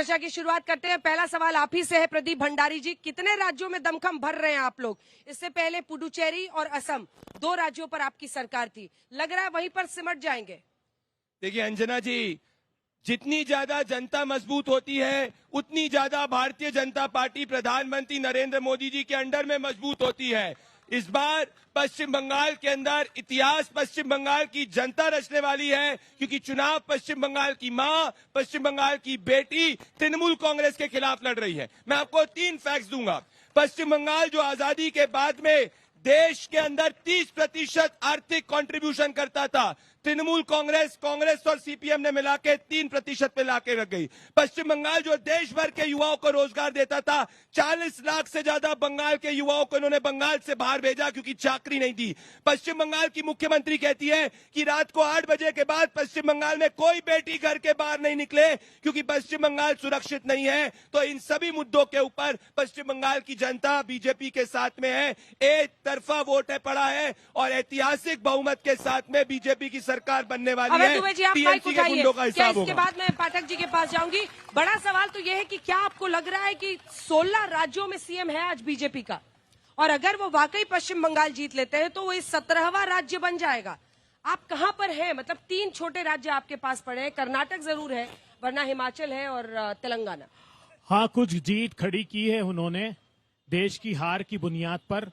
चर्चा की शुरुआत करते हैं। पहला सवाल आप ही से है प्रदीप भंडारी जी, कितने राज्यों में दमखम भर रहे हैं आप लोग? इससे पहले पुडुचेरी और असम, 2 राज्यों पर आपकी सरकार थी, लग रहा है वहीं पर सिमट जाएंगे? देखिए अंजना जी, जितनी ज्यादा जनता मजबूत होती है उतनी ज्यादा भारतीय जनता पार्टी प्रधानमंत्री नरेंद्र मोदी जी के अंडर में मजबूत होती है। इस बार पश्चिम बंगाल के अंदर इतिहास पश्चिम बंगाल की जनता रचने वाली है, क्योंकि चुनाव पश्चिम बंगाल की मां, पश्चिम बंगाल की बेटी तृणमूल कांग्रेस के खिलाफ लड़ रही है। मैं आपको 3 फैक्ट्स दूंगा। पश्चिम बंगाल जो आजादी के बाद में देश के अंदर 30% आर्थिक कंट्रीब्यूशन करता था, तृणमूल कांग्रेस और सीपीएम ने मिला के 3% पे लाके रख गई। पश्चिम बंगाल जो देश भर के युवाओं को रोजगार देता था, 40 लाख से ज्यादा बंगाल के युवाओं को इन्होंने बंगाल से बाहर भेजा क्योंकि चाकरी नहीं दी। पश्चिम बंगाल की मुख्यमंत्री कहती है कि रात को 8 बजे के बाद पश्चिम बंगाल में कोई बेटी घर के बाहर नहीं निकले क्योंकि पश्चिम बंगाल सुरक्षित नहीं है। तो इन सभी मुद्दों के ऊपर पश्चिम बंगाल की जनता बीजेपी के साथ में है, एक तरफा वोट है पड़ा है और ऐतिहासिक बहुमत के साथ में बीजेपी की सरकार बनने वाली है। दुबे जी, आप माइक उठाइए। क्या इसके होगा। बाद मैं पाठक जी के पास जाऊंगी। बड़ा सवाल तो यह है कि क्या आपको लग रहा है कि 16 राज्यों में सीएम है आज बीजेपी का, और अगर वो वाकई पश्चिम बंगाल जीत लेते हैं तो वो इस 17वां राज्य बन जाएगा? आप कहां पर हैं? मतलब 3 छोटे राज्य आपके पास पड़े हैं, कर्नाटक जरूर है वरना हिमाचल है और तेलंगाना। हाँ, कुछ जीत खड़ी की है उन्होंने देश की हार की बुनियाद पर,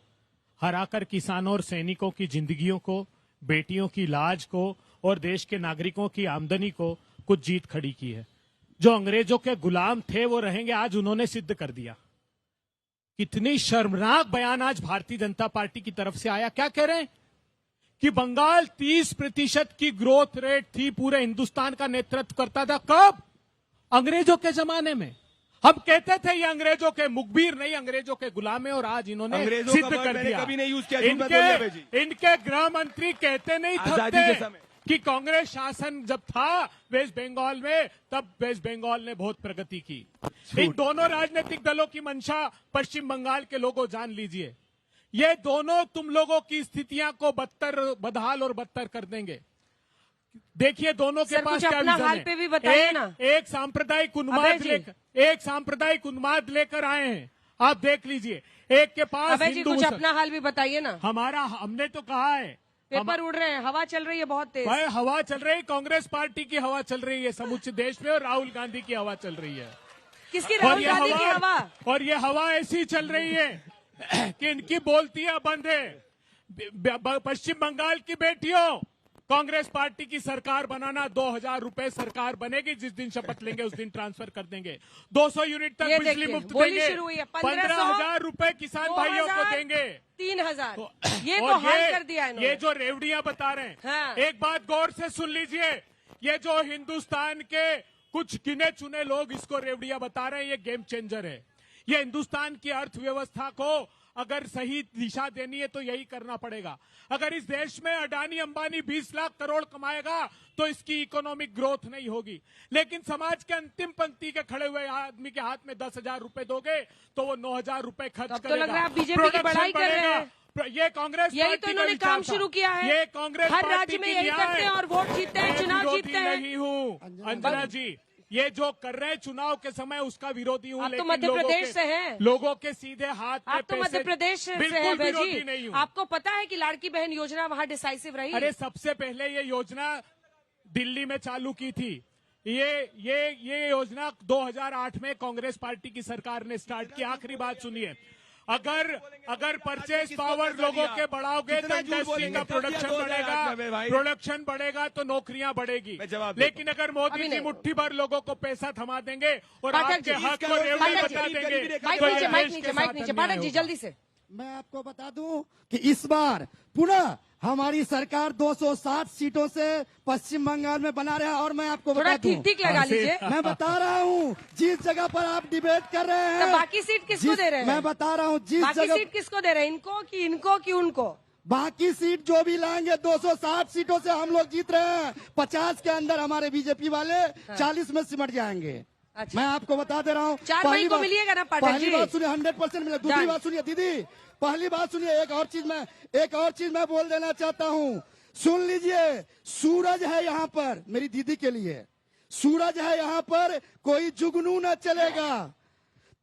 हराकर किसानों और सैनिकों की जिंदगियों को, बेटियों की लाज को और देश के नागरिकों की आमदनी को कुछ जीत खड़ी की है। जो अंग्रेजों के गुलाम थे वो रहेंगे, आज उन्होंने सिद्ध कर दिया। कितनी शर्मनाक बयान आज भारतीय जनता पार्टी की तरफ से आया। क्या कह रहे हैं कि बंगाल 30% की ग्रोथ रेट थी, पूरे हिंदुस्तान का नेतृत्व करता था। कब? अंग्रेजों के जमाने में। हम कहते थे ये अंग्रेजों के मुखबिर नहीं, अंग्रेजों के गुलाम है, और आज इन्होंने सिद्ध कर दिया। कभी नहीं यूज किया। इनके गृह मंत्री कहते नहीं थे कि कांग्रेस शासन जब था वेस्ट बंगाल में, तब वेस्ट बंगाल ने बहुत प्रगति की। इन दोनों राजनीतिक दलों की मंशा पश्चिम बंगाल के लोगों जान लीजिए। ये दोनों तुम लोगों की स्थितियां को बदहाल और बदतर कर देंगे। देखिए दोनों के पास क्या विजन है। एक सांप्रदायिक उन्माद लेकर आए हैं, आप देख लीजिए। एक के पास हिंदू, कुछ अपना हाल भी बताइए ना। हमने तो कहा है, पेपर उड़ रहे हैं, हवा चल रही है बहुत तेज। हवा चल रही है, कांग्रेस पार्टी की हवा चल रही है समूचे देश में, और राहुल गांधी की हवा चल रही है। किसकी? राहुल गांधी की हवा। और ये हवा ऐसी चल रही है कि इनकी बोलतियां बंद है। पश्चिम बंगाल की बेटियों, कांग्रेस पार्टी की सरकार बनाना, 2000 रुपए सरकार बनेगी, जिस दिन शपथ लेंगे उस दिन ट्रांसफर कर देंगे। 200 यूनिट तक बिजली मुफ्त देंगे, 15,000 रुपए किसान भाइयों को देंगे, 3,000। ये तो हाल कर दिया है। ये जो रेवड़ियां बता रहे हैं, हाँ। एक बात गौर से सुन लीजिए। ये जो हिंदुस्तान के कुछ गिने चुने लोग इसको रेवड़ियां बता रहे हैं, ये गेम चेंजर है। ये हिंदुस्तान की अर्थव्यवस्था को अगर सही दिशा देनी है तो यही करना पड़ेगा। अगर इस देश में अडानी अंबानी 20 लाख करोड़ कमाएगा तो इसकी इकोनॉमिक ग्रोथ नहीं होगी। लेकिन समाज के अंतिम पंक्ति के खड़े हुए आदमी के हाथ में 10,000 रुपए दोगे तो वो 9,000 रुपए खर्च करेगा। तो लग रहा है आप बीजेपी की बड़ाई कर रहे हैं। ये कांग्रेस यही तो इन्होंने काम शुरू किया है। ये कांग्रेस हर राज्य में यही करते हैं और वोट जीतते हैं, चुनाव जीतते हैं। नहीं हूँ अंजना जी, ये जो कर रहे हैं चुनाव के समय उसका विरोधी हूँ। आप तो मध्य प्रदेश से हैं। लोगों के सीधे हाथ में आप तो मध्य प्रदेश से हैं विरोधी नहीं हूँ। आपको पता है कि लाड़की बहन योजना वहाँ डिसाइसिव रही? अरे सबसे पहले ये योजना दिल्ली में चालू की थी। ये योजना 2008 में कांग्रेस पार्टी की सरकार ने स्टार्ट की। आखिरी बात सुनिए, अगर परचेज पावर लोगों के बढ़ाओगे तो इंडस्ट्री का प्रोडक्शन बढ़ेगा तो नौकरियां बढ़ेगी। लेकिन अगर मोदी जी मुट्ठी भर लोगों को पैसा थमा देंगे और आपके हक को रेवड़ी बता देंगे तो माइक नीचे पाठक जी जल्दी से। मैं आपको बता दूं कि इस बार पुनः हमारी सरकार 260 सीटों से पश्चिम बंगाल में बना रहा है। और मैं आपको बता दूं, ठीक लगा लीजिए, मैं बता रहा हूँ जिस जगह पर आप डिबेट कर रहे हैं, तो बाकी सीट किसको दे रहे हैं? मैं बता रहा हूँ जिस जगह सीट किसको दे रहे हैं, इनको कि उनको? बाकी सीट जो भी लाएंगे 260 सीटों से हम लोग जीत रहे हैं। 50 के अंदर हमारे बीजेपी वाले 40 में सिमट जाएंगे। अच्छा। मैं आपको बता दे रहा हूँ, पहली बात मिलिएगा ना पाठक जी? पहली बात सुनिए, 100% मिलेगा। दूसरी बात सुनिए दीदी, पहली बात सुनिए, एक और चीज मैं बोल देना चाहता हूँ, सुन लीजिए। सूरज है यहाँ पर मेरी दीदी के लिए, सूरज है यहाँ पर, कोई जुगनू न चलेगा।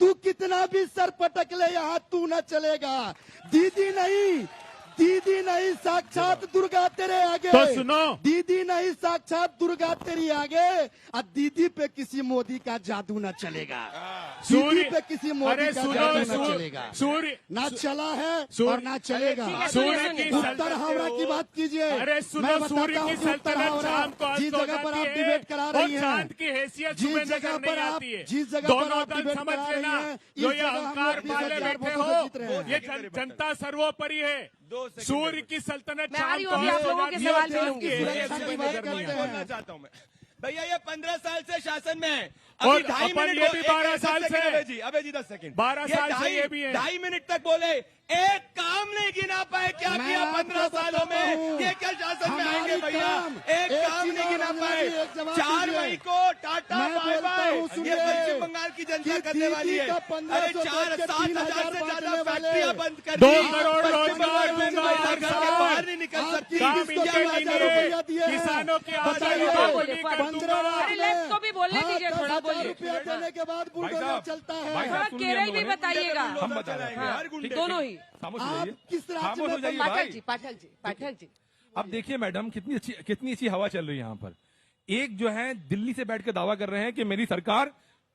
तू कितना भी सर पटक ले, यहाँ तू न चलेगा। दीदी नहीं साक्षात दुर्गा तेरे आगे। तो सुनो। दीदी नहीं साक्षात दुर्गा तेरी आगे। और दीदी पे किसी मोदी का जादू न चलेगा। दीदी पे किसी मोदी का जादू न चलेगा। सूर्य ना चला है सूर्य- और ना चलेगा। ठीक है, सूर्य की उत्तर हावड़ा की बात कीजिए। अरे सुनो, मैं सूर्य बताता की हूँ कि उत्तर सल्तनत हावड़ा शाम को अस्त जिस हो जगह पर जाती आप है, डिबेट करा और रही हैं, चांद की हैसियत जिस सुबह जगह नजर पर नहीं आप आती है। जिस जगह पर दोनों आप दल डिबेट समझ करा रही लेना, हैं, इस जो ये जगह हम अहंकार लोग पाले 20,000 बैठे वोटों हो, से जीत रहे हैं। ये जनता सर्वोपरि है। 2 सेकंड सूर्य की सल्तनत मैं आ शाम रही को हूँ, अभी आप अस्त हो लोगों के जाती है, सवाल चांद लूंगी। की हैसियत सुरक्षा की सुबह बात नजर नहीं करते आती। बोलना चाहता हूं मैं भैया, ये 15 साल से शासन में है। और अभी 2.5 अपन मिनट ये को- भी एक- 12 एक साल सेकंड, से। अबे जी 10 सेकंड। 12 साल से ये भी है। 2.5 मिनट तक बोले, एक काम नहीं गिना पाए। क्या मैं किया आपको 15 सालों में? बताता हूँ। ये क्या शासन में हमारी आएंगे भैया? काम, एक काम चीज नहीं और गिना अंजना पाए। जी, एक जवाब 4 दीजिए। मई को टाटा मैं बाय बोलता बाय। हूँ, ये सुनिए, पश्चिम बंगाल की जनता कि करने वाली दीदी है। का अरे 1500 4-7 3,000 हजार से ज्यादा बांटने वाले। फैक्ट्रियां बंद कर 2 दी। करोड़ पश्चिम रोजगार बंगाल में दूंगा महिला हर घर के साल। बाहर नहीं निकल आप सकती। काम किसको इनके 4,000 लिए रुपया दिए हैं? किसानों की आय बताइए। को बोलिए, लेकर दूंगा। अरे लेफ्ट को भी बोलने दीजिए, थोड़ा 10,000 बोलिए। रुपया देने के बाद बुलडोजर चलता है। हाँ, केरल भी बताइएगा। हम बता रहे हैं हाँ, हर गुंडे दोनों ही। खामोश हो आप जाइए, किस राज्य खामोश हो में जाइए पाठक भाई। जी, पाठक जी। अब देखिए मैडम, कितनी अच्छी हवा चल रही है यहाँ पर। एक जो है दिल्ली से बैठ के दावा कर रहे हैं कि मेरी सरकार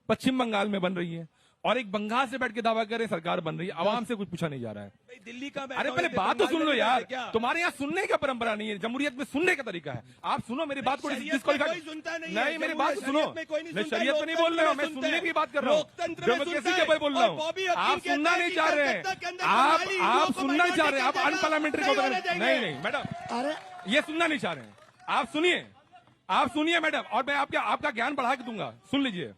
पश्चिम बंगाल में बन रही है, और एक बंगाल से बैठ के दावा कर रहे हैं सरकार बन रही है। आवाम से कुछ पूछा नहीं जा रहा है। भाई, दिल्ली का अरे पहले बात तो सुन लो यार, तुम्हारे यहाँ सुनने का परंपरा नहीं है, जमहूरियत में सुनने का तरीका है। आप सुनो मेरी बात को, शरीयत जिसको में कोई सुनता नहीं है। नहीं, मेरी बात सुनो। शरीयत में कोई नहीं नहीं, सुनता, शरीयत में नहीं बोल रहे हो, मैं लोकतंत्र सुनने में की बात कर रहा हूँ। लोकतंत्र में डेमोक्रेसी सुनता के है। ऊपर बोल रहा और हूँ। बॉबी हकीम आप कहता सुनना है नहीं कि चाह रहे कलकत्ता के अंदर हैं, बंगाली आप लोगों को सुनना नहीं चाह रहे हैं, आप minority अनपार्लियामेंट्री नहीं होने को देंगे। नहीं मैडम, अरे ये सुनना नहीं चाह रहे हैं। आप सुनिए मैडम, और मैं आपका ज्ञान बढ़ा के दूंगा। सुन लीजिए,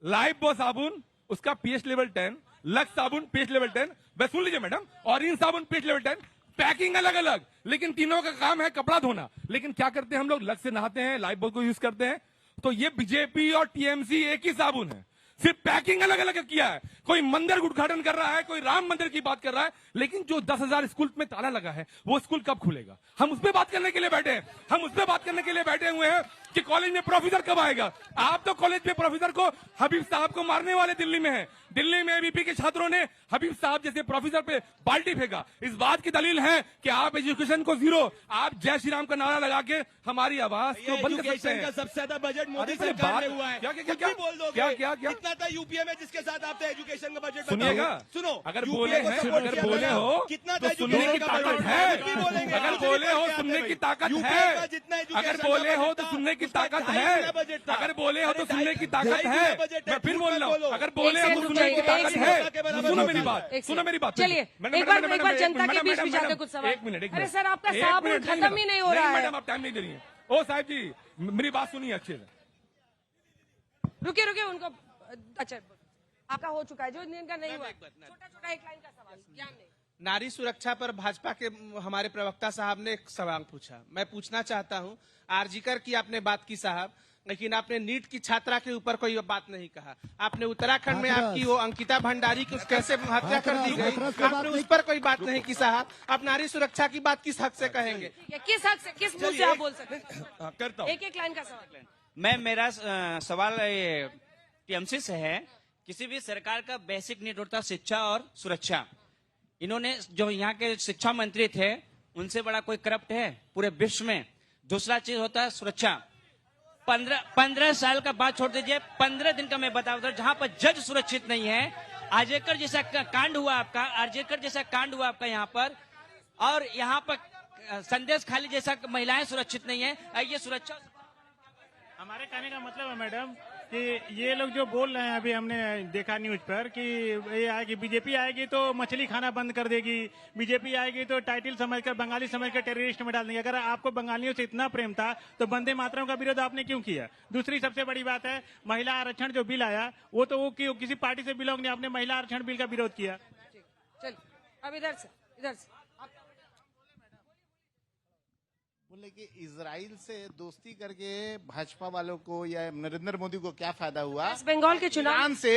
लाइफ बॉय साबुन उसका पीएच लेवल 10, लक्स साबुन पीएच लेवल 10, वह सुन लीजिए मैडम, ऑरेंज साबुन पीएच लेवल 10, पैकिंग अलग अलग, लेकिन तीनों का काम है कपड़ा धोना। लेकिन क्या करते हैं हम लोग? लक्स से नहाते हैं, लाइफ बॉय को यूज करते हैं। तो ये बीजेपी और टीएमसी एक ही साबुन है, सिर्फ पैकिंग अलग अलग किया है। कोई मंदिर उद्घाटन कर रहा है, कोई राम मंदिर की बात कर रहा है, लेकिन जो 10,000 स्कूल में ताला लगा है वो स्कूल कब खुलेगा? हम उस पर बात करने के लिए बैठे हैं। हम उस पर बात करने के लिए बैठे हुए हैं कि कॉलेज में प्रोफेसर कब आएगा। आप तो कॉलेज में प्रोफेसर को, हबीब साहब को मारने वाले दिल्ली में है। दिल्ली में एबीपी के छात्रों ने हबीब साहब जैसे प्रोफेसर पे बाल्टी फेंका। इस बात की दलील है कि आप एजुकेशन को जीरो, आप जय श्री राम का नारा लगा के हमारी आवाज को बंद कर सकते एजुकेशन का हैं। सबसे ज्यादा बजट मोदी अरे पहले सरकार बात- में हुआ है। क्या- क्या- कुछ क्या- भी बोल दोगे। क्या- इतना था यूपीए में, जिसके साथ आप थे एजुकेशन का बजट सुनिएगा, सुनो, अगर UPA बोले को हैं, support अगर किया बोले था। हो कितना तो था सुनने education की का ताकत budget? है। कुछ भी बोलेंगे, अगर कुछ भी बोले हो बोल के सुनने आते की भाई। ताकत UPA है। का जितना education अगर का बोले हो budget तो था, सुनने की उसका ताकत 2.5 है। गुना budget था। अगर बोले हो तो अरे सुनने की 2.5 ताकत गुना है। budget है, मैं फिर झूठ बोल मत रहा हूँ, बोलो। अगर बोले हो एक तो सेकंड सुनने की रुक ताकत जाइए, है। एक सेकंड सुनो मेरी रुक बात, जाइए। सुनो मेरी बात। चलिए, मैडम, एक बार मैडम, जनता के मैडम, बीच में मैडम, जाके मैडम, कुछ सवाल। एक मिनट, अरे सर, आपका एक साबुन मिनट, खत्म ही नहीं हो रहा है। मैडम, आप टाइम नहीं दे रही हैं। ओ साहब जी, मेरी बात सुनिए अच्छे से। रुकिए उनको। अच्छा, आपका हो चुका है, जो इनका नहीं हुआ। छोटा एक लाइन का सवाल, ज्ञान नहीं। नारी सुरक्षा पर भाजपा के हमारे प्रवक्ता साहब ने एक सवाल पूछा। मैं पूछना चाहता हूं, आरजीकर की आपने बात की साहब, लेकिन आपने नीट की छात्रा के ऊपर कोई बात नहीं कहा। आपने उत्तराखंड में आपकी वो अंकिता भंडारी की कैसे हत्या कर दी गई, आपने उस पर कोई बात नहीं की साहब। आप नारी सुरक्षा की बात किस हक से कहेंगे? ठीक है, किस हक से, किस मुंह से आप बोल सकते हैं? करता हूँ। एक लाइन का सवाल। मेरा सवाल टीएमसी से है। किसी भी सरकार का बेसिक नीड होता है शिक्षा और सुरक्षा। इन्होंने जो यहाँ के शिक्षा मंत्री थे, उनसे बड़ा कोई करप्ट है पूरे विश्व में? दूसरा चीज होता है सुरक्षा। 15 साल का बात छोड़ दीजिए, 15 दिन का मैं बता दूं, जहां पर जज सुरक्षित नहीं है। आरजेकर जैसा कांड हुआ आपका, यहाँ पर, और यहाँ पर संदेश खाली जैसा महिलाएं सुरक्षित नहीं है। ये सुरक्षा हमारे कहने का मतलब है मैडम कि ये लोग जो बोल रहे हैं, अभी हमने देखा न्यूज पर कि ये आएगी, बीजेपी आएगी तो मछली खाना बंद कर देगी, बीजेपी आएगी तो टाइटल समझकर, बंगाली समझकर टेररिस्ट में डाल देंगे। अगर आपको बंगालियों से इतना प्रेम था तो वंदे मातरम का विरोध आपने क्यों किया? दूसरी सबसे बड़ी बात है, महिला आरक्षण जो बिल आया वो तो वो किसी पार्टी से बिलोंग नहीं, आपने महिला आरक्षण बिल का विरोध किया। चल, अब इधर से बोले कि इजराइल से दोस्ती करके भाजपा वालों को या नरेंद्र मोदी को क्या फायदा हुआ? वेस्ट बंगाल के चुनाव, ईरान से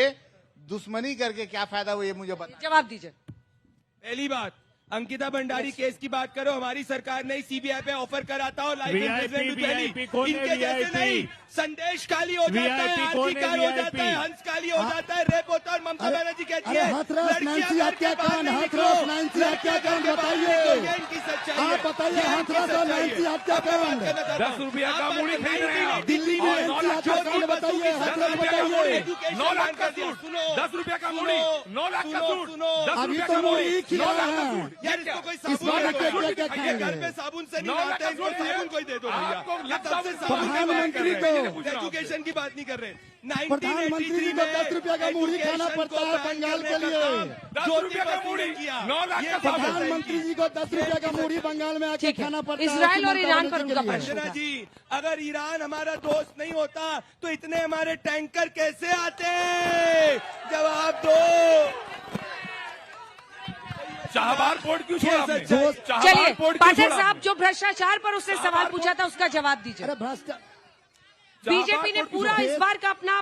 दुश्मनी करके क्या फायदा हुआ, ये मुझे बता। जवाब दीजिए। पहली बात, अंकिता भंडारी केस की बात करो, हमारी सरकार ने सीबीआई पे ऑफर करा था और लाइफ VIP कौन है? इनके जैसे VIP? नहीं, संदेश खाली हो जाता है, VIP कौन आरती है? कार हो जाता है, VIP? हंस खाली हो जाता है, रेप होता है और ममता बनर्जी कहती अरे है हाथरस लड़कियां नैन्सी घर के हत्याकांड, बाहर नहीं हाथरस निकलो, नैन्सी लड़कियां हत्याकांड घर के बाहर नहीं बताइए। निकलो, ये इनकी सच्चाई है। आप बताइए, ये इनकी हाथरस और सच्चाई है। नैन्सी हत्याकांड। 10 रुपया का मूड़ी खरीद रहे हैं आप। दिल्ली में और 9 नैन्सी लाख हत्याकांड बताइए, 10 हाथरस रुपया का मूड़ी, बताइए। 9 लाख का सूट, 10 रुपया का मूड़ी, 9 लाख का सूट, 10 अभी रुपया तो का मूड़ी मूड़ी, खिला 9 लाख रहे का हैं। सूट। यार इसको कोई इस साबुन बार दे क्या दो। क्या ये खाएंगे? घर पे साबुन से नहीं 9 लाख नहाते, का इसको सूट साबुन कोई दे दो भैया। आपको ये लग सबसे साबुन साबुन की बात कर प्रधानमंत्री रहे हैं। को- एजुकेशन की बात नहीं कर रहे। प्रधानमंत्री जी को 10 रुपया का मूड़ी खाना पड़ता है बंगाल के लिए। 10 रुपया का मूड़ी, 9 लाख का साबुन। प्रधानमंत्री जी को 10 रुपया का मूड़ी बंगाल में आके ठीक है। खाना पड़ता है। इजराइल और ममता ईरान पर बनर्जी के उनका लिए। प्रश्न। अंजना जी, अगर ईरान हमारा दोस्त नहीं होता तो इतने हमारे टैंकर कैसे आते? जवाब दो। चाहबार पोर्ट क्यों छोड़ा आपने? दोस्त- चाहबार चलिए पोर्ट क्यों पाठक छोड़ा साहब आपने? जो भ्रष्टाचार पर उसने सवाल पूछा था उसका जवाब दीजिए। अरे भ्रष्टाचार बीजेपी ने पोर्ट क्यों पूरा छोड़ा? इस बार का अपना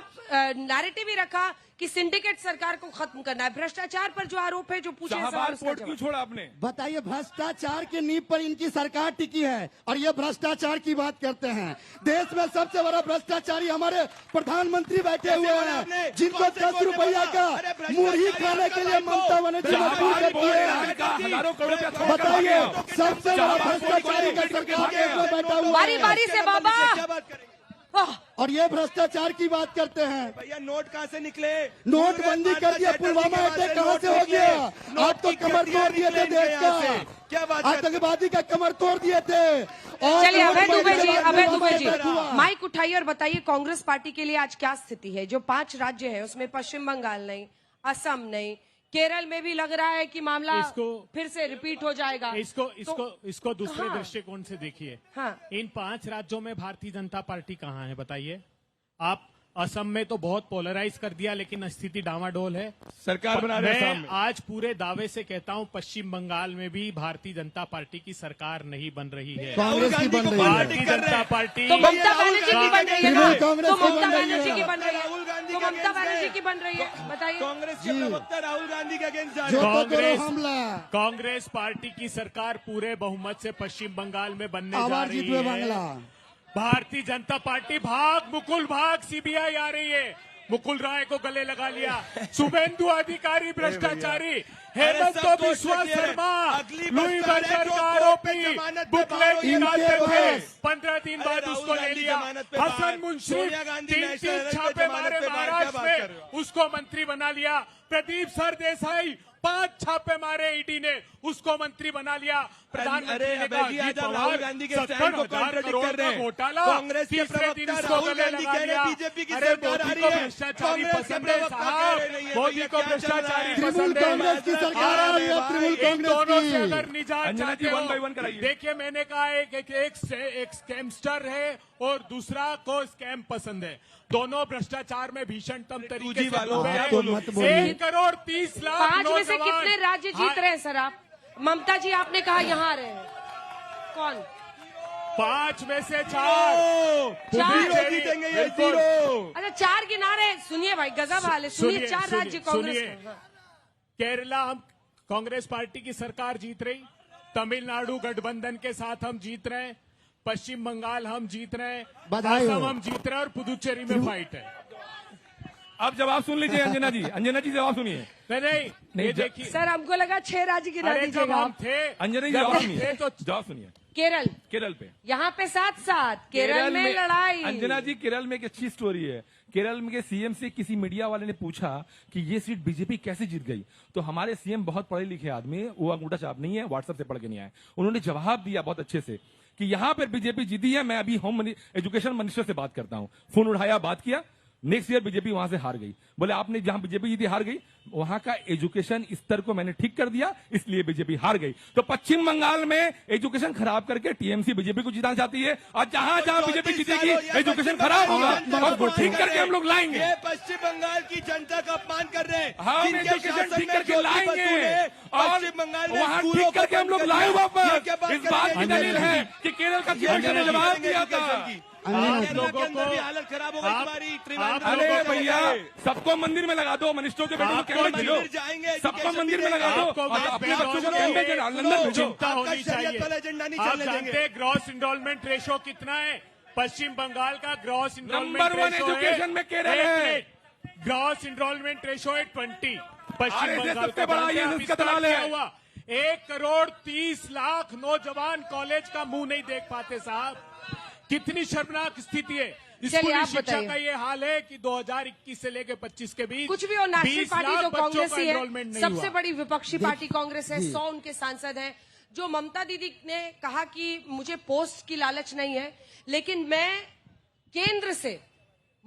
नैरेटिव ही रखा कि सिंडिकेट सरकार को खत्म करना है। भ्रष्टाचार पर जो आरोप है, जो पूछे हैं सवाल, चाहबार उसका पोर्ट क्यों जवाब। छोड़ा आपने? बताइए, भ्रष्टाचार की नींव पर इनकी सरकार टिकी है और ये भ्रष्टाचार की बात करते हैं। देश में सबसे बड़ा भ्रष्टाचारी हमारे प्रधानमंत्री बैठे हुए हैं, जिनको 10 रुपया का मुर्गी खाने के लिए ममता बनर्जी मजबूर चाहबार करती पोर्ट है। का हजारों करोड़ रुपया थोड़ा कर बताइए, भागे आप। सबसे बड़ा भ्रष्टाचारी का सरकार देश में बैठा हुआ बारी है बारी से बाबा। क्या बात करेंगे आह, और ये भ्रष्टाचार की बात करते हैं। भैया? नोट कहाँ से निकले? नोटबंदी कर दिया, पुलवामा अटैक कहाँ से हो गया? आप तो कमर तोड़ दिए थे देश का, क्या बात करते हैं? आतंकवादी का कमर तोड़ दिए थे। और चलिए अभय नोटबंदी दुबे जी, के बाद अभय पुलवामा दुबे जी, अटैक हुआ। माइक उठाइए और बताइए कांग्रेस पार्टी के लिए आज क्या स्थिति है? जो 5 राज्य है उसमें पश्चिम बंगाल नहीं, असम नहीं, केरल में भी लग रहा है कि मामला फिर से रिपीट हो जाएगा। इसको दूसरे हाँ। दृष्टिकोण से देखिए। हाँ। इन 5 राज्यों में भारतीय जनता पार्टी कहाँ है बताइए आप? असम में तो बहुत पोलराइज कर दिया, लेकिन स्थिति डामाडोल है। सरकार बना रहे हैं मैं सामने। आज पूरे दावे से कहता हूं, पश्चिम बंगाल में भी भारतीय जनता पार्टी की सरकार नहीं बन रही है। कांग्रेस की बन रही है। भारतीय जनता पार्टी तो ममता बनर्जी की बन रही है ना? तृणमूल कांग्रेस तो की ममता बन रही है। बनर्जी की बन रही है। राहुल गांधी तो के ममता अगेंस्ट बनर्जी है। की बन रही है, बताइए। कांग्रेस के प्रवक्ता राहुल गांधी के अगेंस्ट जा जो रहे हैं। तो करो कांग्रेस हमला, कांग्रेस पार्टी की सरकार पूरे बहुमत से पश्चिम बंगाल में बनने जा आवाज रही जीतवे है। बांग्ला। भारतीय जनता पार्टी मुकुल भाग सीबीआई आ रही है। मुकुल राय को गले लगा लिया। शुभेंदु अधिकारी भ्रष्टाचारी, हेमंत सब दोष बिस्वा लगे हैं। शर्मा, अगली लुई बस बंदर जो का कोर्ट पे आरोपी, जमानत पे बुकलेट बाहर हो निकालते इनके थे। पास। 15 दिन अरे बाद राहुल उसको ले गांधी लिया। जमानत पे हसन बाहर, मुंशी सोनिया गांधी 3 नेशनल हेराल्ड पे छापे जमानत मारे पे बाहर, क्या महाराष्ट्र बात में, कर रहे हो? उसको मंत्री बना लिया। प्रदीप सरदेसाई 5 छापे मारे ईडी ने, उसको मंत्री बना लिया। प्रधानमंत्री अरे ने अभय कहा जी, अजीत आज आप पवार राहुल गांधी के 70,000 स्टैंड को कॉन्ट्रडिक्ट करोड़ कर रहे का हैं। घोटाला, कांग्रेस के तीसरे दिन प्रवक्ता उसको राहुल गले गांधी लगा कह रहे लिया। हैं बीजेपी की अरे सरकार आ मोदी रही को है। भ्रष्टाचारी कांग्रेस के पसंद है प्रवक्ता कह रहे साहब, नहीं है, मोदी भैया, को क्या चल रहा भ्रष्टाचारी है? तृणमूल पसंद है। कांग्रेस की सरकार आ रही है, तृणमूल इन दोनों कांग्रेस से की। अगर निजात अंजना जी, चाहते 1 by 1 हो, कराइए। देखिए मैंने कहा एक स्कैमस्टर है और दूसरा को स्कैम पसंद है। दोनों भ्रष्टाचार में भीषणतम तरीके से वालों, डूबे आप हैं। तो मत बोलिए। 1 करोड़ 30 लाख 5 में से नौजवान- कितने राज्य जीत रहे हैं सर आप? ममता जी आपने कहा यहाँ आ रहे हैं, कौन? 5 में से 4 जीरो जीतेंगे ये, जीरो। अच्छा 4 गिना रहे हैं। सुनिए भाई, गजब हाल है। सुनिए 4 राज्य कांग्रेस सुनिए। के। हाँ। केरला हम कांग्रेस पार्टी की सरकार जीत रही, तमिलनाडु गठबंधन के साथ हम जीत रहे हैं, पश्चिम बंगाल हम जीत रहे हैं, बधाई हो। असम हम जीत रहे हैं और पुदुचेरी में फाइट है। अब जवाब सुन लीजिए अंजना जी। अंजना जी जवाब सुनिए। नहीं, ये देखिए, सर हमको लगा 6 राज्य गिना अरे जब दीजिएगा हम आप। थे, अंजना जी जब जवाब हम सुनिए। थे तो जवाब सुनिए। केरल, केरल पे यहाँ पे 7-7, केरल में लड़ाई। अंजना जी, केरल में एक अच्छी स्टोरी है। केरल में के सीएम से किसी मीडिया वाले ने पूछा कि ये सीट बीजेपी कैसे जीत गई, तो हमारे सीएम बहुत पढ़े लिखे आदमी, वो अंगूठा छाप नहीं है, व्हाट्सएप से पढ़ के नहीं आए, उन्होंने जवाब दिया बहुत अच्छे से कि यहां पर बीजेपी जीती है। मैं अभी एजुकेशन मिनिस्टर से बात करता हूं, फोन उठाया, बात किया, नेक्स्ट ईयर बीजेपी वहां से हार गई। बोले आपने जहां बीजेपी जीती हार गई, वहां का एजुकेशन स्तर को मैंने ठीक कर दिया, इसलिए बीजेपी हार गई। तो पश्चिम बंगाल में एजुकेशन खराब करके टीएमसी बीजेपी को जिताना चाहती है, और जहां जहां बीजेपी जीतेगी एजुकेशन खराब होगा, उसको ठीक करके हम लोग लाएंगे। ये पश्चिम बंगाल की जनता का अपमान कर रहे हैं। हम जिनके एजुकेशन शासन ठीक में करके ज्योति लाएंगे बसु ने और पश्चिम बंगाल में वहां स्कूलों ठीक करके को हम लोग बंद लाए कर दिया। वापस। ये क्या बात इस कर बात रहे की हैं? दलील है कि केरल का सीएम ने जवाब दिया था। आप केरला लोगों के अंदर भी को हालत खराब हो गई आप- तुम्हारी। आप त्रिवेंद्रम अरे लोगों को भैया जाएंगे। सबको मंदिर में लगा दो, मनिस्टरों के बेटे को आपको कैमरे भेजो, मंदिर जाएंगे, सबको education मंदिर में भी लगा दो आपको और वेस्ट अपने बच्चों को बंगाल कैमरे के के लंदन भेजो। चिंता आपका होनी शरीयत चाहिए। वाला एजेंडा नहीं आप चलने जानते देंगे। हैं ग्रॉस इनरोलमेंट रेशो कितना है? पश्चिम बंगाल का gross enrolment number one ratio education में केरल है। ग्रॉस इनरोलमेंट रेशो है 20। पश्चिम RSS बंगाल सबसे बड़ा जानते हैं ISS आप का इसका दलाल क्या है। हुआ? 1,30,00,000 नौजवान कॉलेज का मुंह नहीं देख पाते साहब। कितनी शर्मनाक स्थिति है। स्कूली आप शिक्षा बताइए। का ये हाल है कि 2021 से लेकर 25 के बीच कुछ भी हो, नेशनल 20 पार्टी लाख जो बच्चों कांग्रेस का ही एनरोलमेंट है, नहीं सबसे हुआ। बड़ी विपक्षी पार्टी कांग्रेस है। 100 उनके सांसद हैं। जो ममता दीदी ने कहा कि मुझे पोस्ट की लालच नहीं है, लेकिन मैं केंद्र से